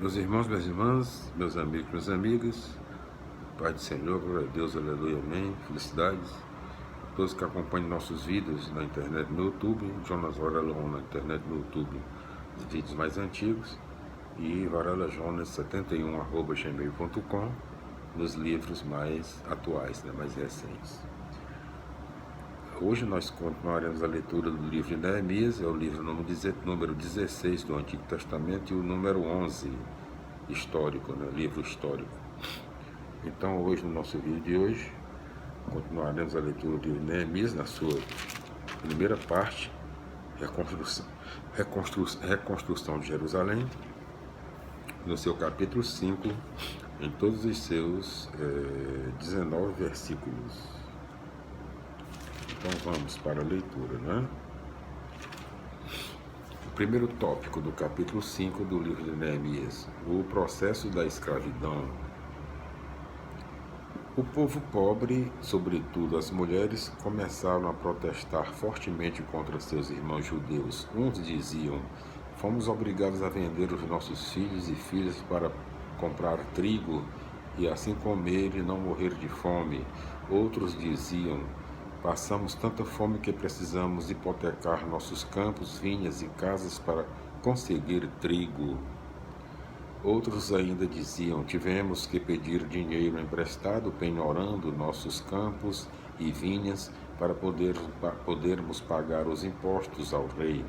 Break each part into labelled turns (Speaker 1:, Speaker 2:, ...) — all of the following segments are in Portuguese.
Speaker 1: Meus irmãos, minhas irmãs, meus amigos, minhas amigas, Pai do Senhor, glória a Deus, aleluia, amém, felicidades. Todos que acompanham nossos vídeos na internet, no YouTube, Jonas Varela na internet, no YouTube, os vídeos mais antigos, e varelajonas71@gmail.com, nos livros mais atuais, mais recentes. Hoje nós continuaremos a leitura do livro de Neemias, é o livro número 16 do Antigo Testamento e o número 11 histórico, livro histórico. Então hoje, no nosso vídeo de hoje, continuaremos a leitura de Neemias na sua primeira parte, reconstrução de Jerusalém, no seu capítulo 5, em todos os seus 19 versículos. Então vamos para a leitura, O primeiro tópico do capítulo 5 do livro de Neemias, o processo da escravidão. O povo pobre, sobretudo as mulheres, começaram a protestar fortemente contra seus irmãos judeus. Uns diziam: fomos obrigados a vender os nossos filhos e filhas para comprar trigo e assim comer e não morrer de fome. Outros diziam: passamos tanta fome que precisamos hipotecar nossos campos, vinhas e casas para conseguir trigo. Outros ainda diziam: tivemos que pedir dinheiro emprestado, penhorando nossos campos e vinhas para podermos pagar os impostos ao rei.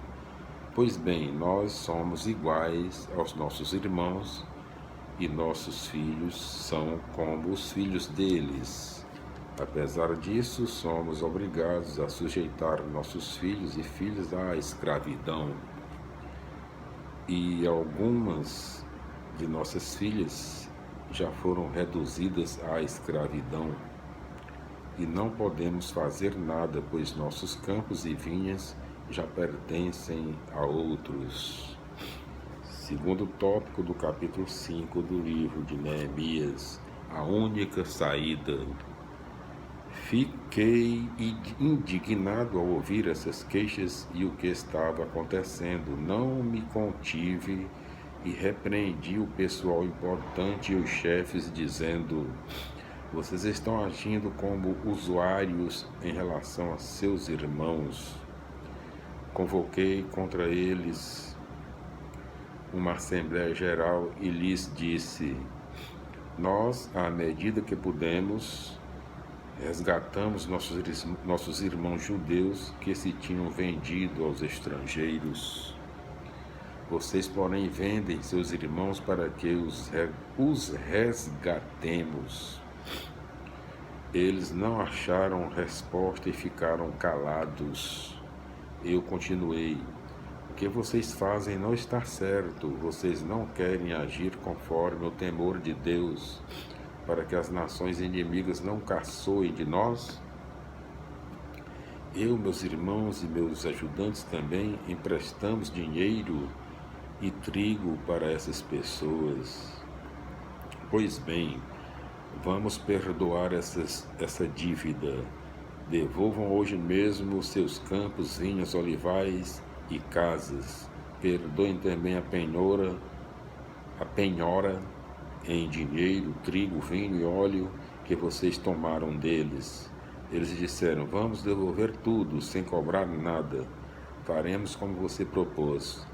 Speaker 1: Pois bem, nós somos iguais aos nossos irmãos e nossos filhos são como os filhos deles. Apesar disso, somos obrigados a sujeitar nossos filhos e filhas à escravidão. E algumas de nossas filhas já foram reduzidas à escravidão. E não podemos fazer nada, pois nossos campos e vinhas já pertencem a outros. Segundo tópico do capítulo 5 do livro de Neemias, a única saída. Fiquei indignado ao ouvir essas queixas e o que estava acontecendo. Não me contive e repreendi o pessoal importante e os chefes, dizendo: vocês estão agindo como usuários em relação a seus irmãos. Convoquei contra eles uma Assembleia Geral e lhes disse: nós, à medida que pudemos, resgatamos nossos irmãos judeus que se tinham vendido aos estrangeiros. Vocês, porém, vendem seus irmãos para que os resgatemos. Eles não acharam resposta e ficaram calados. Eu continuei: o que vocês fazem não está certo. Vocês não querem agir conforme o temor de Deus, para que as nações inimigas não caçoem de nós? Eu, meus irmãos e meus ajudantes também emprestamos dinheiro e trigo para essas pessoas. Pois bem, vamos perdoar essa dívida. Devolvam hoje mesmo seus campos, vinhas, olivais e casas. Perdoem também a penhora em dinheiro, trigo, vinho e óleo que vocês tomaram deles. Eles disseram: vamos devolver tudo, sem cobrar nada. Faremos como você propôs.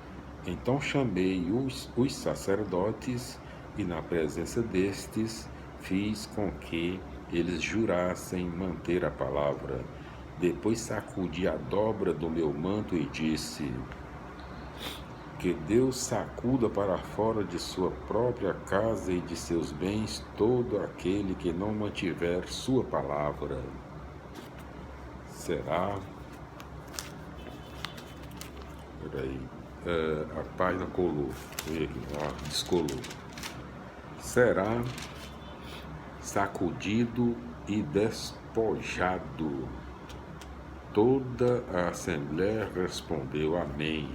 Speaker 1: Então chamei os sacerdotes e, na presença destes, fiz com que eles jurassem manter a palavra. Depois sacudi a dobra do meu manto e disse: que Deus sacuda para fora de sua própria casa e de seus bens todo aquele que não mantiver sua palavra. Será? A página colou. Descolou. Será sacudido e despojado. Toda a Assembleia respondeu amém.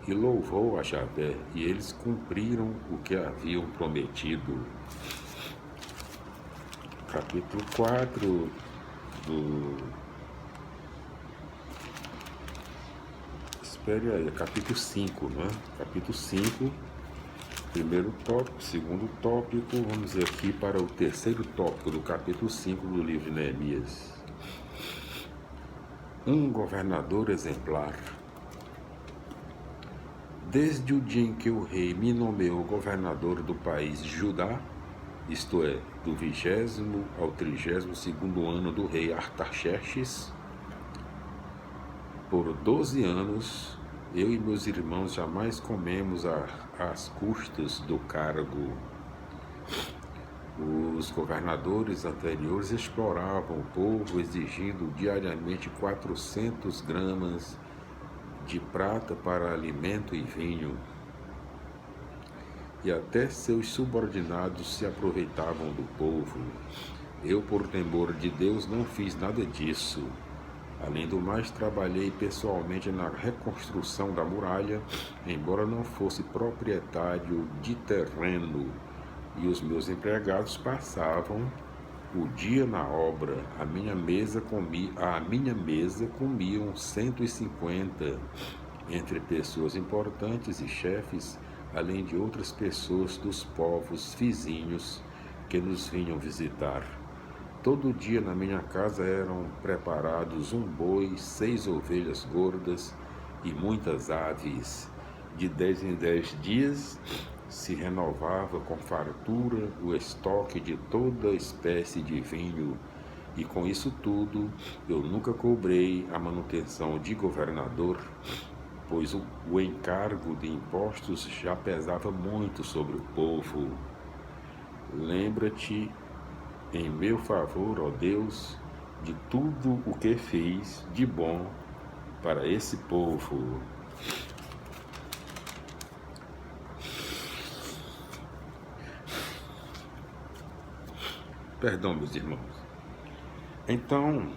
Speaker 1: E louvou a Javé, e eles cumpriram o que haviam prometido. Capítulo 4 capítulo 5, Capítulo 5 Primeiro tópico, segundo tópico, vamos aqui para o terceiro tópico do capítulo 5 do livro de Neemias. Um governador exemplar. Desde o dia em que o rei me nomeou governador do país Judá, isto é, do 20º ao 32º ano do rei Artaxerxes, por 12 anos, eu e meus irmãos jamais comemos às custas do cargo. Os governadores anteriores exploravam o povo, exigindo diariamente 400 gramas de prata para alimento e vinho. E até seus subordinados se aproveitavam do povo. Eu, por temor de Deus, não fiz nada disso. Além do mais, trabalhei pessoalmente na reconstrução da muralha, embora não fosse proprietário de terreno, e os meus empregados passavam o dia na obra. À minha mesa comiam 150, entre pessoas importantes e chefes, além de outras pessoas dos povos vizinhos que nos vinham visitar. Todo dia na minha casa eram preparados um boi, 6 ovelhas gordas e muitas aves. De 10 em 10 dias se renovava com fartura o estoque de toda espécie de vinho. E com isso tudo, eu nunca cobrei a manutenção de governador, pois o encargo de impostos já pesava muito sobre o povo. Lembra-te, em meu favor, ó Deus, de tudo o que fiz de bom para esse povo. Perdão, meus irmãos. Então,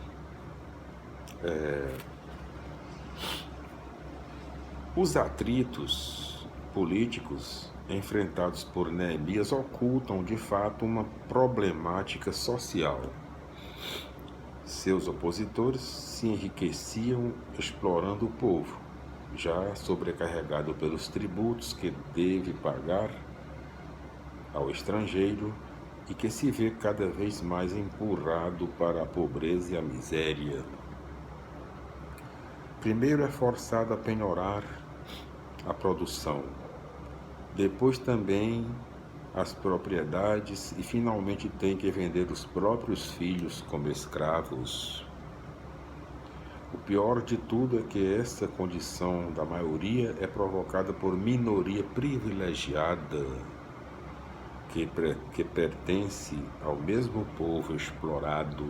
Speaker 1: os atritos políticos enfrentados por Neemias ocultam, de fato, uma problemática social. Seus opositores se enriqueciam explorando o povo, já sobrecarregado pelos tributos que deve pagar ao estrangeiro e que se vê cada vez mais empurrado para a pobreza e a miséria. Primeiro é forçado a penhorar a produção, depois também as propriedades e finalmente tem que vender os próprios filhos como escravos. O pior de tudo é que essa condição da maioria é provocada por minoria privilegiada que pertence ao mesmo povo explorado.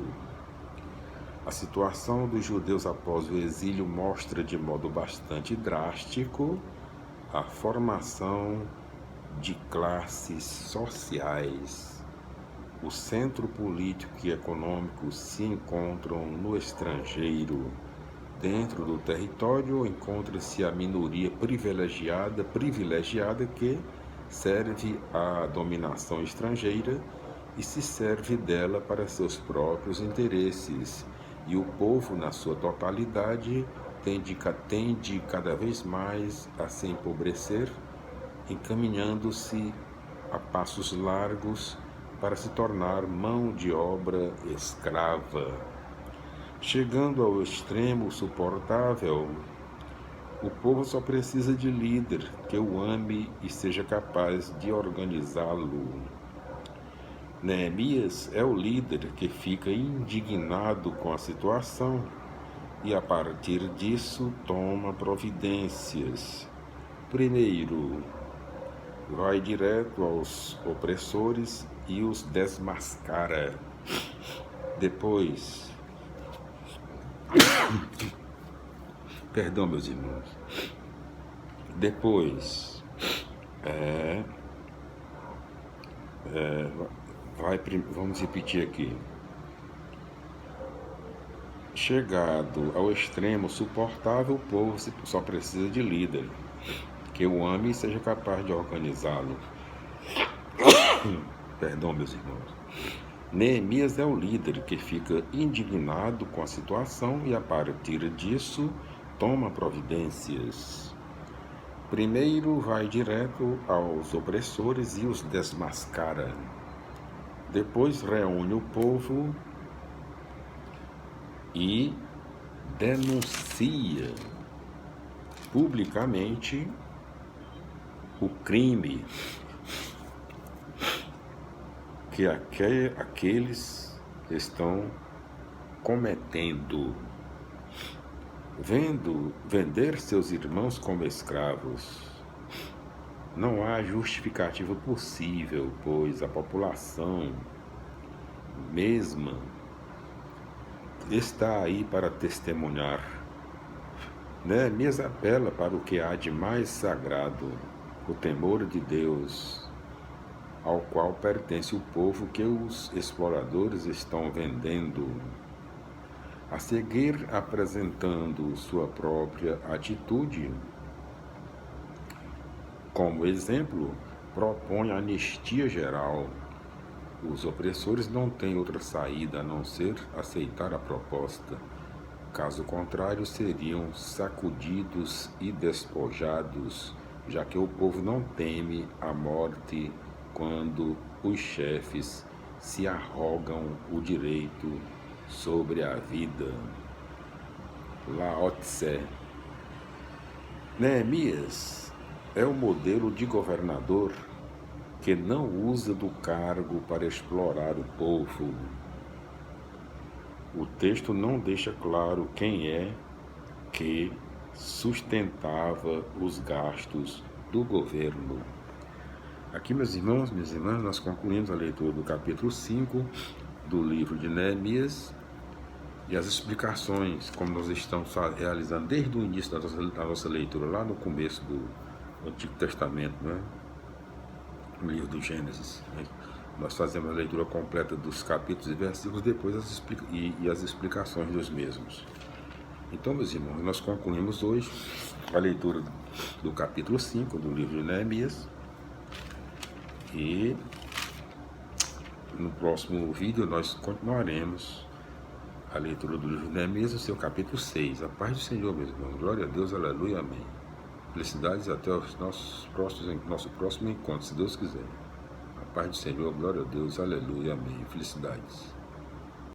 Speaker 1: A situação dos judeus após o exílio mostra de modo bastante drástico a formação de classes sociais. O centro político e econômico se encontram no estrangeiro. Dentro do território encontra-se a minoria privilegiada que serve à dominação estrangeira e se serve dela para seus próprios interesses. E o povo, na sua totalidade, tende cada vez mais a se empobrecer, encaminhando-se a passos largos para se tornar mão de obra escrava. Chegando ao extremo suportável, o povo só precisa de líder que o ame e seja capaz de organizá-lo. Neemias é o líder que fica indignado com a situação e, a partir disso, toma providências. Primeiro, vai direto aos opressores e os desmascara. Depois, perdão, meus irmãos. Depois, vamos repetir aqui. Chegado ao extremo suportável, o povo só precisa de líder que o ame e seja capaz de organizá-lo. Perdão, meus irmãos. Neemias é o líder que fica indignado com a situação e, a partir disso, toma providências. Primeiro vai direto aos opressores e os desmascara. Depois reúne o povo e denuncia publicamente o crime que aqueles estão cometendo, vender seus irmãos como escravos. Não há justificativa possível, pois a população mesma está aí para testemunhar. Neemias apela para o que há de mais sagrado, o temor de Deus, ao qual pertence o povo que os exploradores estão vendendo. A seguir, apresentando sua própria atitude, como exemplo, propõe anistia geral. Os opressores não têm outra saída a não ser aceitar a proposta. Caso contrário, seriam sacudidos e despojados, já que o povo não teme a morte quando os chefes se arrogam o direito sobre a vida. Lao Tse. Neemias é o modelo de governador que não usa do cargo para explorar o povo. O texto não deixa claro quem é que sustentava os gastos do governo. Aqui, meus irmãos, minhas irmãs, nós concluímos a leitura do capítulo 5 do livro de Neemias e as explicações, como nós estamos realizando desde o início da nossa leitura, lá no começo do Antigo Testamento, né? No livro do Gênesis. Nós fazemos a leitura completa dos capítulos e versículos, depois as explicações dos mesmos. Então, meus irmãos, nós concluímos hoje a leitura do capítulo 5 do livro de Neemias. E no próximo vídeo nós continuaremos a leitura do livro de Neemias, o seu capítulo 6. A paz do Senhor, meus irmãos. Glória a Deus, aleluia, amém. Felicidades até o nosso próximo encontro, se Deus quiser. A paz do Senhor, glória a Deus, aleluia, amém. Felicidades.